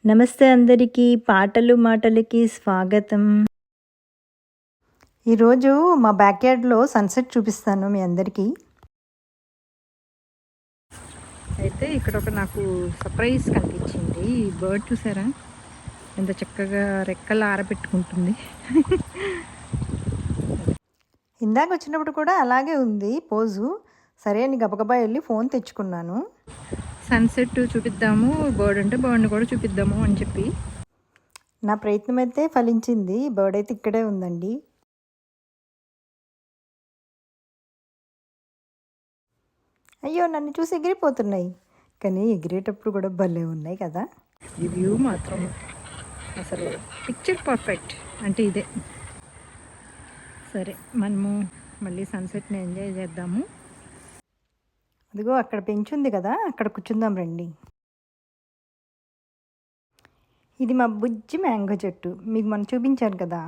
నమస్తే అందరికీ. పాటలు మాటలకి స్వాగతం. ఈరోజు మా బ్యాక్‌యార్డ్‌లో సన్‌సెట్ చూపిస్తాను మీ అందరికీ. అయితే ఇక్కడ నాకు సర్ప్రైజ్ కనిపించింది. ఈ బర్డ్ చూసారా? ఎంత చక్కగా రెక్కలు ఆరబెట్టుకుంటుంది. ఇందాక వచ్చినప్పుడు కూడా అలాగే ఉంది పోజు. సరే అని గబగబా వెళ్ళి ఫోన్ తెచ్చుకున్నాను. సన్సెట్ చూపిద్దాము, బర్డ్ అంటే బర్డ్ని కూడా చూపిద్దాము అని చెప్పి నా ప్రయత్నం అయితే ఫలించింది. బర్డ్ అయితే ఇక్కడే ఉందండి. అయ్యో, నన్ను చూసి ఎగిరిపోతున్నాయి. కానీ ఎగిరేటప్పుడు కూడా భలే ఉన్నాయి కదా. ఈ వ్యూ మాత్రం అసలు పిక్చర్ పర్ఫెక్ట్ అంటే ఇదే. సరే, మనము మళ్ళీ సన్సెట్ని ఎంజాయ్ చేద్దాము. అదిగో అక్కడ పెంచుంది కదా, అక్కడ కూర్చుందాం రండి. ఇది మా బుజ్జి మ్యాంగో చెట్టు, మీకు మనం చూపించాను కదా.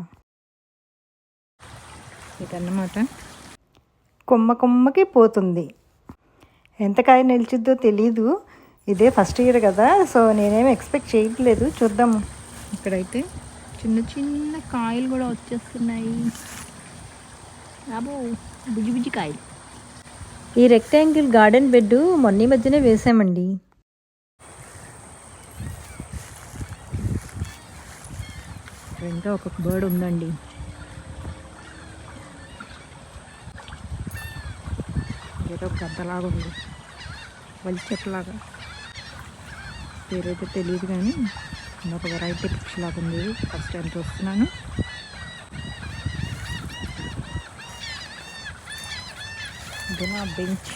ఇదన్నమాట. కొమ్మకి పోతుంది. ఎంత కాయ నిలిచిద్దో తెలీదు. ఇదే ఫస్ట్ ఇయర్ కదా, సో నేనేమి ఎక్స్పెక్ట్ చేయట్లేదు. చూద్దాము. ఇక్కడైతే చిన్న చిన్న కాయలు కూడా వచ్చేస్తున్నాయి. అబ్బో, బుజ్జి కాయలు. ఈ రెక్టాంగిల్ గార్డెన్ బెడ్ మొన్న మధ్యనే వేసామండి. ఇంకా ఒక్కొక్క బర్డ్ ఉందండి. ఏదో గద్దలాగా ఉంది, వలి చెట్టులాగా. పేరైతే తెలియదు కానీ ఒక వెరైటీ పిక్స్ లాగా ఉంది. ఫస్ట్ టైం చూస్తున్నాను. ఇది నా బెంచ్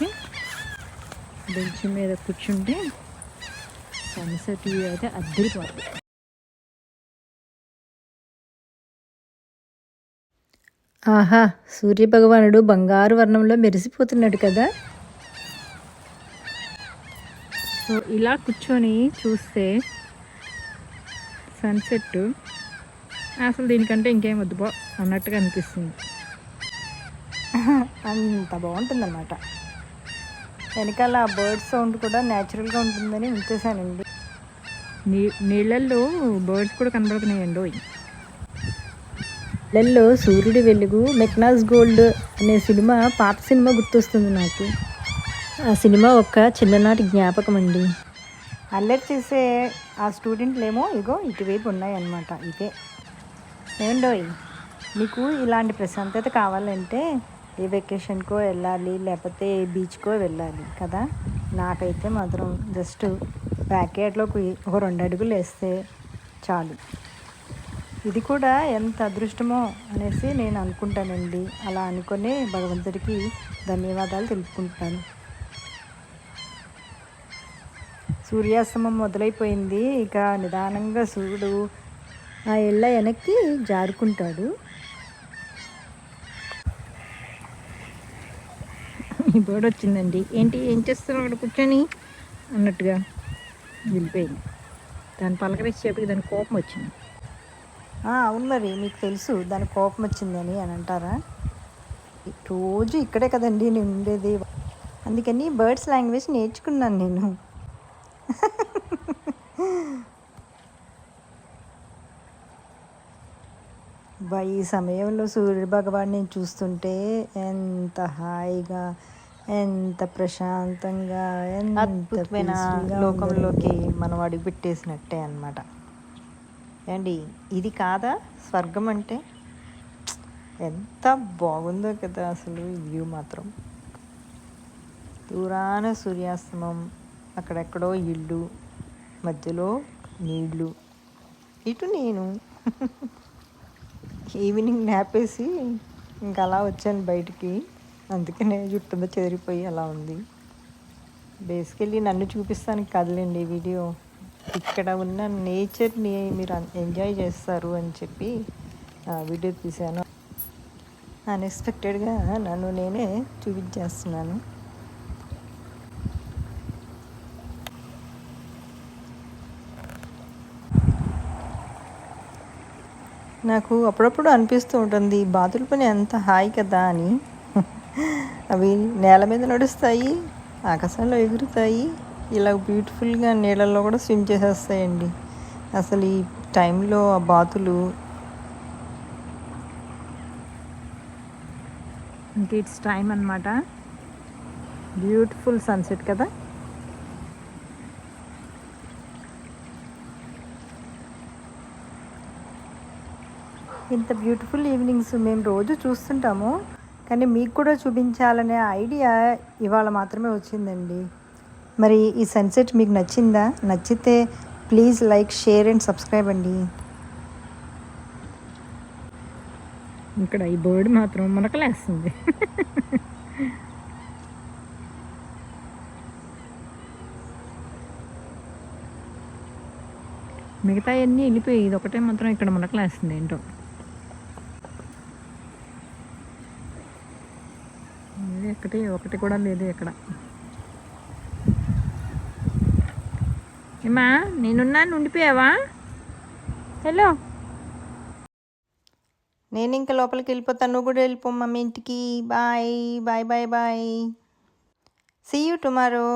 మీద కూర్చుంటే సన్సెట్ వ్యూ అయితే అద్దరిపోతుంది. ఆహా, సూర్యభగవానుడు బంగారు వర్ణంలో మెరిసిపోతున్నాడు కదా. సో ఇలా కూర్చొని చూస్తే సన్సెట్ అసలు దీనికంటే ఇంకేం వద్దు బా అన్నట్టుగా అనిపిస్తుంది. అంత బాగుంటుందన్నమాట. వెనకాల బర్డ్ సౌండ్ కూడా న్యాచురల్గా ఉంటుందని ఉంచేసానండి. నీళ్ళల్లో బర్డ్స్ కూడా కనబడుతున్నాయండి. నీళ్ళల్లో సూర్యుడి వెలుగు, మెక్నాస్ గోల్డ్ అనే సినిమా, పాత సినిమా గుర్తొస్తుంది నాకు. ఆ సినిమా ఒక చిన్ననాటి జ్ఞాపకం అండి. అల్లరి చేసే ఆ స్టూడెంట్లేమో ఇగో ఇటువైపు ఉన్నాయన్నమాట. ఇదే ఏమండోయ్, మీకు ఇలాంటి ప్రశాంతత కావాలంటే ఏ వెకేషన్కో వెళ్ళాలి, లేకపోతే ఏ బీచ్కో వెళ్ళాలి కదా. నాకైతే మాత్రం జస్ట్ బ్యాక్యార్డ్లోకి ఒక 2 అడుగులు వేస్తే చాలు. ఇది కూడా ఎంత అదృష్టమో అనేసి నేను అనుకుంటానండి. అలా అనుకునే భగవంతుడికి ధన్యవాదాలు తెలుపుకుంటాను. సూర్యాస్తమం మొదలైపోయింది. ఇక నిదానంగా సూర్యుడు ఆ ఇళ్ళ వెనక్కి జారుకుంటాడు. ఈ బర్డ్ వచ్చిందండి. ఏంటి, ఏం చేస్తున్నావు అక్కడ కూర్చొని అన్నట్టుగా వెళ్ళిపోయింది. దాన్ని పలకరించేపటికి దాని కోపం వచ్చింది. అవును, మరి మీకు తెలుసు దాని కోపం వచ్చిందని అని అంటారా? రోజు ఇక్కడే కదండి నేను ఉండేది, అందుకని బర్డ్స్ లాంగ్వేజ్ నేర్చుకున్నాను నేను. ఈ సమయంలో సూర్య భగవాన్ని చూస్తుంటే ఎంత హాయిగా, ఎంత ప్రశాంతంగా, ఎంత అద్భుతమైన లోకంలోకి మనం అడుగుపెట్టేసినట్టే అన్నమాట. అండి, ఇది కాదా స్వర్గం అంటే? ఎంత బాగుందో కదా అసలు ఈ వ్యూ మాత్రం. దూరాన సూర్యాస్తమం, అక్కడెక్కడో ఇళ్ళు, మధ్యలో నీళ్ళు, ఇటు నేను. ఈవినింగ్ నాపేసి ఇంకా అలా వచ్చాను బయటికి. అందుకనే జుట్టుందో చెదిరిపోయి అలా ఉంది. బేసికల్లీ నన్ను చూపిస్తానికి కాదులేండి ఈ వీడియో. ఇక్కడ ఉన్న నేచర్ని మీరు ఎంజాయ్ చేస్తారు అని చెప్పి వీడియో తీశాను. అన్ఎక్స్పెక్టెడ్గా నన్ను నేనే చూపించేస్తున్నాను. నాకు అప్పుడప్పుడు అనిపిస్తూ ఉంటుంది, బాతుల పని ఎంత హాయి కదా అని. అవి నేల మీద నడుస్తాయి, ఆకాశంలో ఎగురుతాయి, ఇలా బ్యూటిఫుల్గా నీళ్ళల్లో కూడా స్విమ్ చేసేస్తాయండి. అసలు ఈ టైంలో ఆ బాతులు. ఇంక ఇట్స్ టైం అన్నమాట. బ్యూటిఫుల్ సన్సెట్ కదా. ఇంత బ్యూటిఫుల్ ఈవినింగ్స్ మేము రోజు చూస్తుంటాము, కానీ మీకు కూడా చూపించాలనే ఐడియా ఇవాళ మాత్రమే వచ్చిందండి. మరి ఈ సన్సెట్ మీకు నచ్చిందా? నచ్చితే please like, share and subscribe అండి. ఇక్కడ ఈ బర్డ్ మాత్రం మునకలేస్తుంది. మిగతా అన్నీ వెళ్ళిపోయి ఇది ఒకటే మాత్రం ఇక్కడ మునకలేస్తుంది ఏంటో. ఒకటి కూడా లేదు ఇక్కడ. ఏమా నేనున్నాను, ఉండిపోయావా? హలో, నేను ఇంకా లోపలికి వెళ్ళిపోతాను, నువ్వు కూడా వెళ్ళిపో మమ్మీ ఇంటికి. Bye bye bye bye. See you tomorrow.